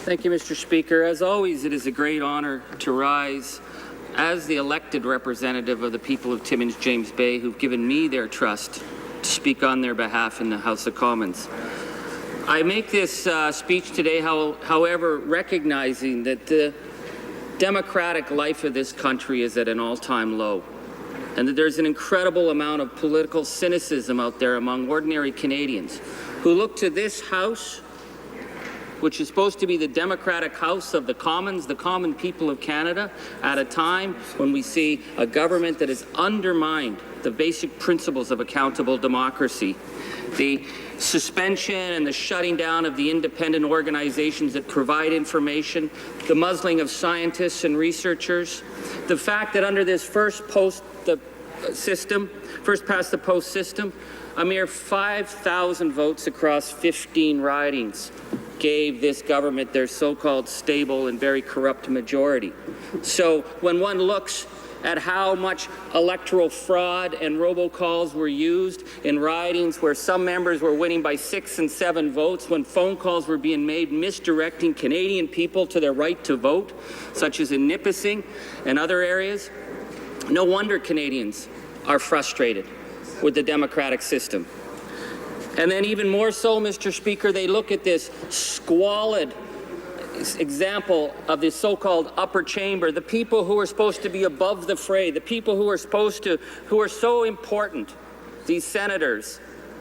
Thank you, Mr. Speaker. As always, it is a great honour to rise as the elected representative of the people of Timmins, James Bay, who've given me their trust to speak on their behalf in the House of Commons. I make this speech today, however, recognizing that the democratic life of this country is at an all-time low, and that there's an incredible amount of political cynicism out there among ordinary Canadians who look to this House, which is supposed to be the democratic house of the Commons, the common people of Canada, at a time when we see a government that has undermined the basic principles of accountable democracy. The suspension and the shutting down of the independent organizations that provide information, the muzzling of scientists and researchers, the fact that under this first past the post system, a mere 5,000 votes across 15 ridings gave this government their so-called stable and very corrupt majority. So when one looks at how much electoral fraud and robocalls were used in ridings where some members were winning by 6 and 7 votes, when phone calls were being made misdirecting Canadian people to their right to vote, such as in Nipissing and other areas, no wonder Canadians are frustrated with the democratic system. And then even more so, Mr. Speaker, they look at this squalid example of this so-called upper chamber, the people who are supposed to be above the fray, the people who are so important, these senators,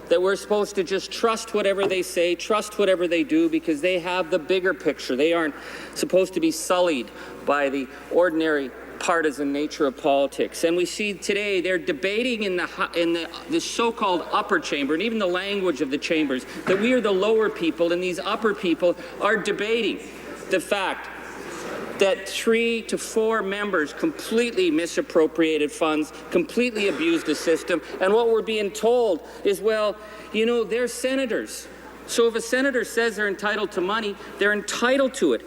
that we're supposed to just trust whatever they say, trust whatever they do, because they have the bigger picture. They aren't supposed to be sullied by the ordinary partisan nature of politics. And we see today they're debating in the so-called upper chamber, and even the language of the chambers, that we are the lower people and these upper people are debating the fact that 3 to 4 members completely misappropriated funds, completely abused the system, and what we're being told is, well, you know, they're senators. So if a senator says they're entitled to money, they're entitled to it.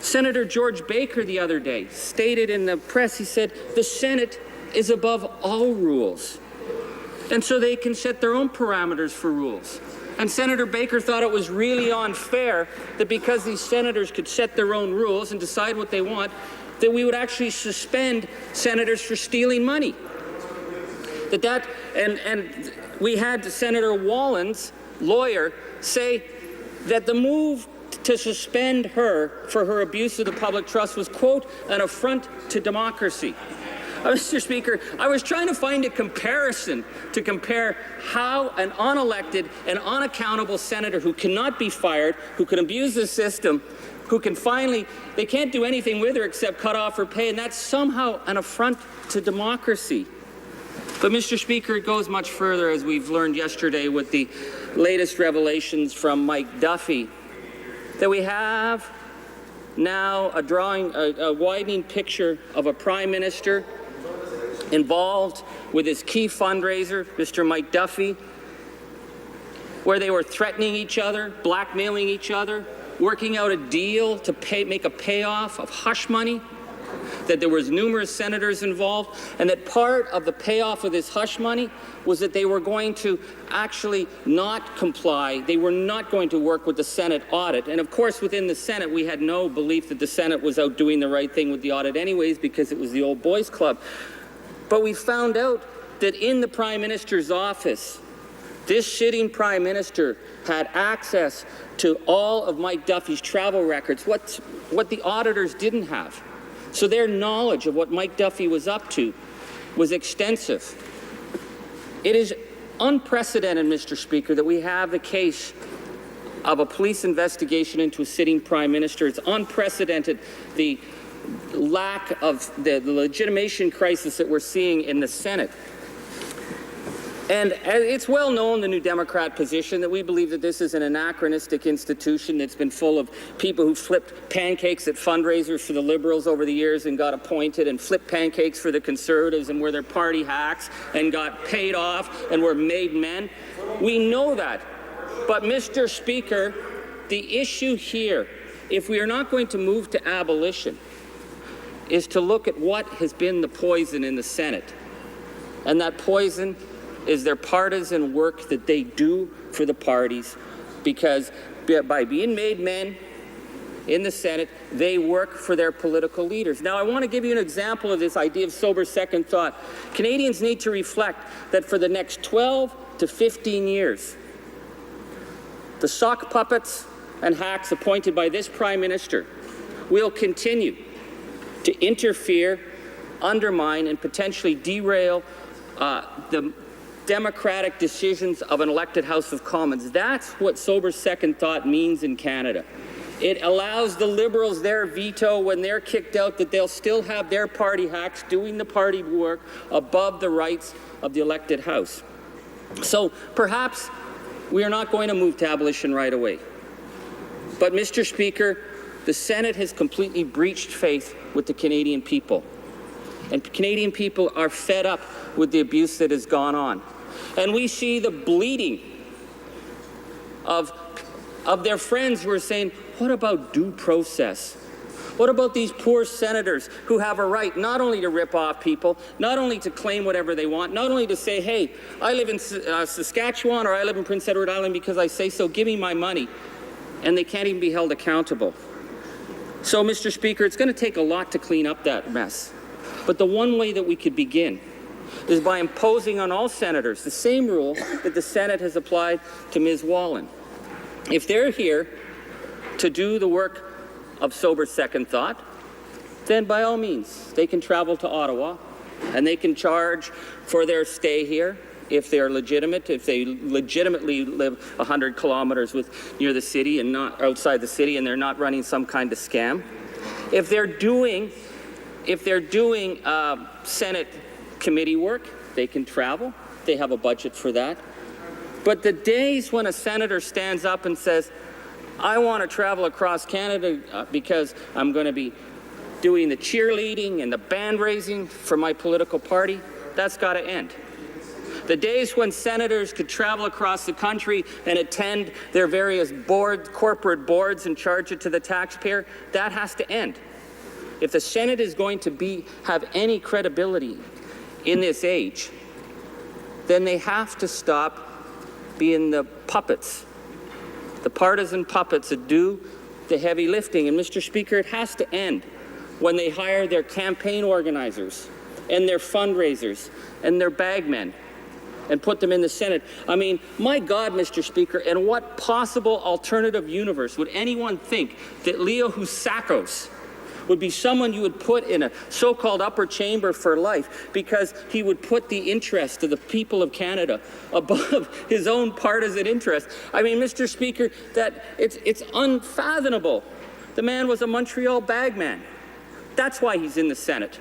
Senator George Baker the other day stated in the press, he said, the Senate is above all rules. And so they can set their own parameters for rules. And Senator Baker thought it was really unfair that because these senators could set their own rules and decide what they want, that we would actually suspend senators for stealing money. And we had Senator Wallen's lawyer say that the move to suspend her for her abuse of the public trust was, quote, an affront to democracy. Mr. Speaker, I was trying to find a comparison to compare how an unelected and unaccountable senator who cannot be fired, who can abuse the system, who can they can't do anything with her except cut off her pay, and that's somehow an affront to democracy. But, Mr. Speaker, it goes much further, as we've learned yesterday with the latest revelations from Mike Duffy, that we have now a widening picture of a prime minister involved with his key fundraiser, Mr. Mike Duffy, where they were threatening each other, blackmailing each other, working out a deal to make a payoff of hush money, that there was numerous senators involved, and that part of the payoff of this hush money was that they were going to actually not comply. They were not going to work with the Senate audit. And of course, within the Senate, we had no belief that the Senate was out doing the right thing with the audit anyways, because it was the old boys club. But we found out that in the Prime Minister's office, this sitting Prime Minister had access to all of Mike Duffy's travel records, what the auditors didn't have. So their knowledge of what Mike Duffy was up to was extensive. It is unprecedented, Mr. Speaker, that we have the case of a police investigation into a sitting Prime Minister. It's unprecedented, the lack of the legitimation crisis that we're seeing in the Senate. And it's well known, the New Democrat position, that we believe that this is an anachronistic institution that's been full of people who flipped pancakes at fundraisers for the Liberals over the years and got appointed, and flipped pancakes for the Conservatives and were their party hacks and got paid off and were made men. We know that. But, Mr. Speaker, the issue here, if we are not going to move to abolition, is to look at what has been the poison in the Senate. And that poison is their partisan work that they do for the parties, because by being made men, in the Senate, they work for their political leaders. Now, I want to give you an example of this idea of sober second thought. Canadians need to reflect that for the next 12 to 15 years, the sock puppets and hacks appointed by this Prime Minister will continue to interfere, undermine, and potentially derail the democratic decisions of an elected House of Commons. That's what sober second thought means in Canada. It allows the Liberals their veto when they're kicked out, that they'll still have their party hacks doing the party work above the rights of the elected House. So perhaps we are not going to move to abolition right away. But, Mr. Speaker, the Senate has completely breached faith with the Canadian people. And Canadian people are fed up with the abuse that has gone on. And we see the bleeding of their friends who are saying, what about due process? What about these poor senators who have a right not only to rip off people, not only to claim whatever they want, not only to say, hey, I live in Saskatchewan or I live in Prince Edward Island because I say so, give me my money, and they can't even be held accountable. So, Mr. Speaker, it's going to take a lot to clean up that mess. But the one way that we could begin is by imposing on all senators the same rule that the Senate has applied to Ms. Wallin. If they're here to do the work of sober second thought, then by all means, they can travel to Ottawa and they can charge for their stay here if they're legitimate, if they legitimately live 100 kilometers near the city and not outside the city and they're not running some kind of scam. If they're doing Senate committee work, they can travel. They have a budget for that. But the days when a senator stands up and says, I want to travel across Canada because I'm going to be doing the cheerleading and the band raising for my political party, that's got to end. The days when senators could travel across the country and attend their various corporate boards and charge it to the taxpayer, that has to end. If the Senate is going to have any credibility in this age, then they have to stop being the puppets, the partisan puppets that do the heavy lifting. And, Mr. Speaker, it has to end when they hire their campaign organizers and their fundraisers and their bagmen and put them in the Senate. I mean, my God, Mr. Speaker, in what possible alternative universe would anyone think that Leo Housakos would be someone you would put in a so-called upper chamber for life because he would put the interest of the people of Canada above his own partisan interest? I mean, Mr. Speaker, that it's unfathomable. The man was a Montreal bagman. That's why he's in the Senate.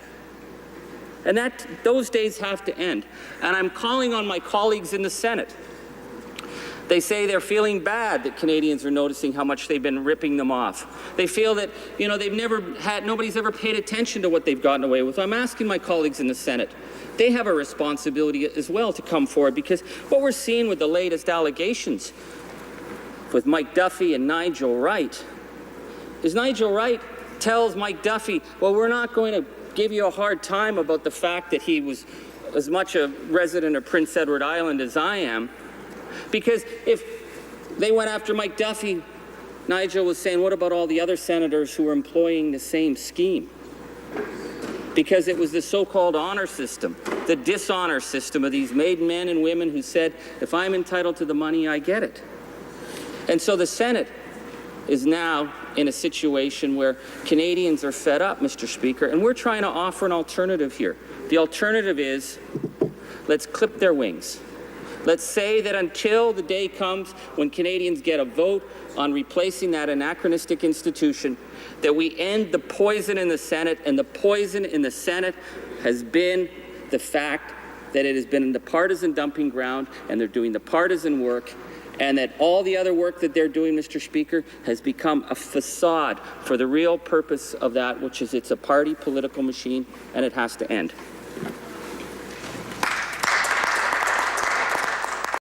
And those days have to end. And I'm calling on my colleagues in the Senate. They say they're feeling bad that Canadians are noticing how much they've been ripping them off. They feel that, nobody's ever paid attention to what they've gotten away with. I'm asking my colleagues in the Senate, they have a responsibility as well to come forward, because what we're seeing with the latest allegations with Mike Duffy and Nigel Wright is Nigel Wright tells Mike Duffy, well, we're not going to give you a hard time about the fact that he was as much a resident of Prince Edward Island as I am. Because if they went after Mike Duffy, Nigel was saying, what about all the other senators who were employing the same scheme? Because it was the so-called honor system, the dishonor system of these maiden men and women who said, if I'm entitled to the money, I get it. And so the Senate is now in a situation where Canadians are fed up, Mr. Speaker, and we're trying to offer an alternative here. The alternative is, let's clip their wings. Let's say that until the day comes when Canadians get a vote on replacing that anachronistic institution, that we end the poison in the Senate, and the poison in the Senate has been the fact that it has been the partisan dumping ground and they're doing the partisan work, and that all the other work that they're doing, Mr. Speaker, has become a facade for the real purpose of that, which is it's a party political machine, and it has to end.